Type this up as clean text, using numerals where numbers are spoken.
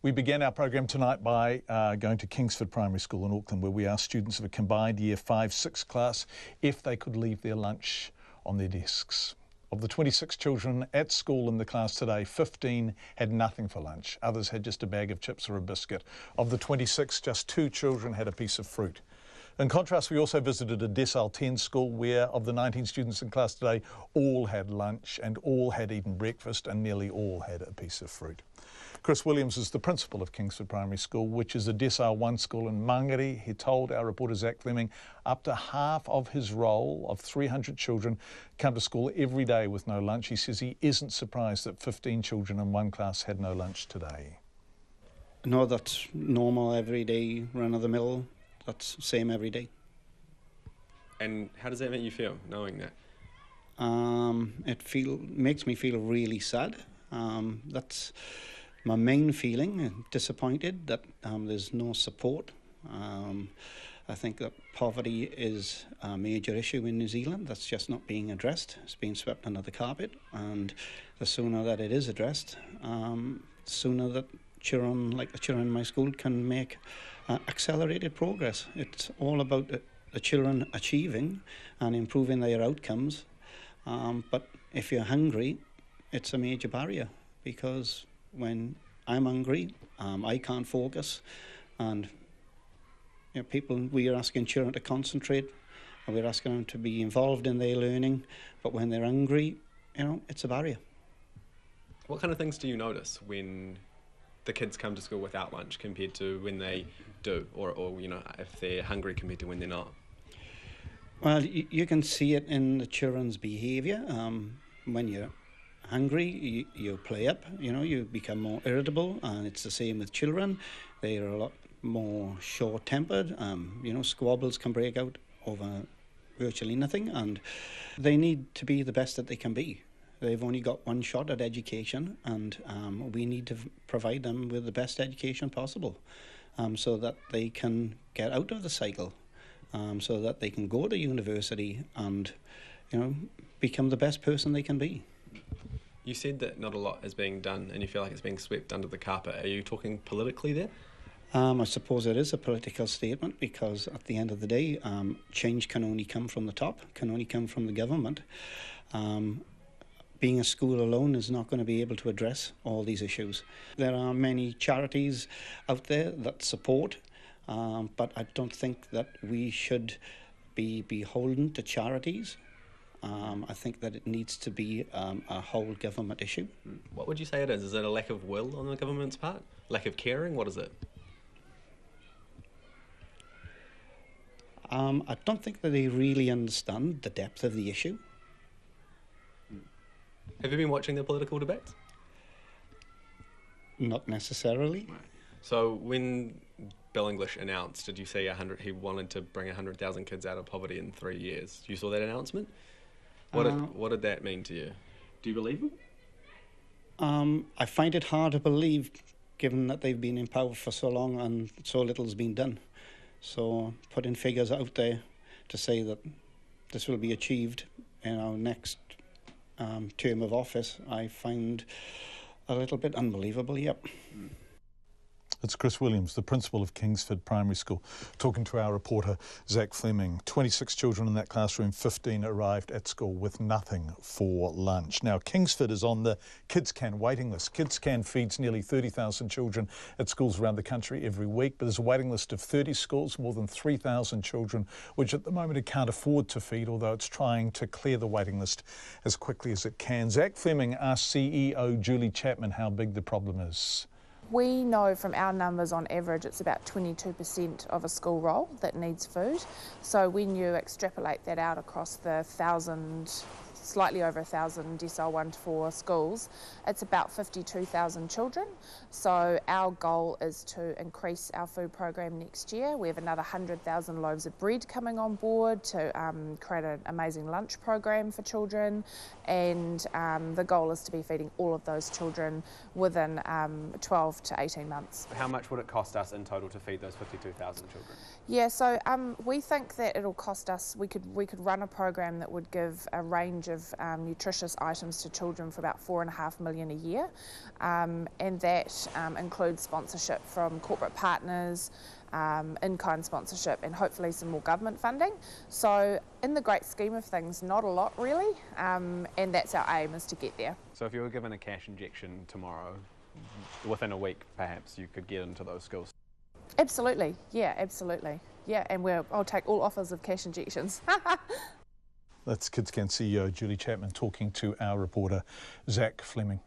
We began our program tonight by going to Kingsford Primary School in Auckland, where we asked students of a combined Year 5-6 class if they could leave their lunch on their desks. Of the 26 children at school in the class today, 15 had nothing for lunch. Others had just a bag of chips or a biscuit. Of the 26, just 2 children had a piece of fruit. In contrast, we also visited a decile 10 school where of the 19 students in class today, all had lunch and all had eaten breakfast and nearly all had a piece of fruit. Chris Williams is the principal of Kingsford Primary School, which is a decile 1 school in Mangere. He told our reporter Zach Fleming up to half of his role of 300 children come to school every day with no lunch. He says he isn't surprised that 15 children in one class had no lunch today. No, that's normal, everyday, run-of-the-mill. That's same every day. And how does that make you feel, knowing that? Makes me feel really sad. That's my main feeling, disappointed that there's no support. I think that poverty is a major issue in New Zealand that's just not being addressed. It's being swept under the carpet, and the sooner that it is addressed, sooner that children, like the children in my school, can make accelerated progress. It's all about the children achieving and improving their outcomes. But if you're hungry, it's a major barrier, because when I'm hungry, I can't focus, and we are asking children to concentrate, and we're asking them to be involved in their learning, but when they're hungry, it's a barrier. What kind of things do you notice when the kids come to school without lunch compared to when they do, or if they're hungry compared to when they're not? Well, you can see it in the children's behaviour. When you're hungry, you play up, you become more irritable, and it's the same with children. They are a lot more short-tempered. Squabbles can break out over virtually nothing, and they need to be the best that they can be. They've only got one shot at education, and we need to provide them with the best education possible, so that they can get out of the cycle, so that they can go to university and become the best person they can be. You said that not a lot is being done and you feel like it's being swept under the carpet. Are you talking politically there? I suppose it is a political statement, because at the end of the day, change can only come from the top, can only come from the government. Being a school alone is not going to be able to address all these issues. There are many charities out there that support, but I don't think that we should be beholden to charities. I think that it needs to be a whole government issue. What would you say it is? Is it a lack of will on the government's part? Lack of caring? What is it? I don't think that they really understand the depth of the issue. Have you been watching the political debates? Not necessarily. Right. So when Bill English announced, did you see he wanted to bring 100,000 kids out of poverty in 3 years? You saw that announcement? What did that mean to you? Do you believe him? I find it hard to believe, given that they've been in power for so long and so little's been done. So putting figures out there to say that this will be achieved in our next term of office, I find a little bit unbelievable, yep. It's Chris Williams, the principal of Kingsford Primary School, talking to our reporter Zach Fleming. 26 children in that classroom, 15 arrived at school with nothing for lunch. Now, Kingsford is on the KidsCan waiting list. KidsCan feeds nearly 30,000 children at schools around the country every week, but there's a waiting list of 30 schools, more than 3,000 children, which at the moment it can't afford to feed, although it's trying to clear the waiting list as quickly as it can. Zach Fleming asked CEO Julie Chapman how big the problem is. We know from our numbers on average it's about 22% of a school roll that needs food. So when you extrapolate that out across the slightly over 1,000 decile 1 to 4 schools, it's about 52,000 children. So our goal is to increase our food program next year. We have another 100,000 loaves of bread coming on board to create an amazing lunch program for children, and the goal is to be feeding all of those children within 12 to 18 months. How much would it cost us in total to feed those 52,000 children? Yeah, so we think that it'll cost us, we could run a program that would give a range of nutritious items to children for about $4.5 million a year, and that includes sponsorship from corporate partners, in-kind sponsorship, and hopefully some more government funding. So in the great scheme of things, not a lot really, and that's our aim, is to get there. So if you were given a cash injection tomorrow, within a week perhaps, you could get into those schools? Absolutely, yeah, absolutely. Yeah, and I'll take all offers of cash injections. That's KidsCan CEO Julie Chapman talking to our reporter Zach Fleming.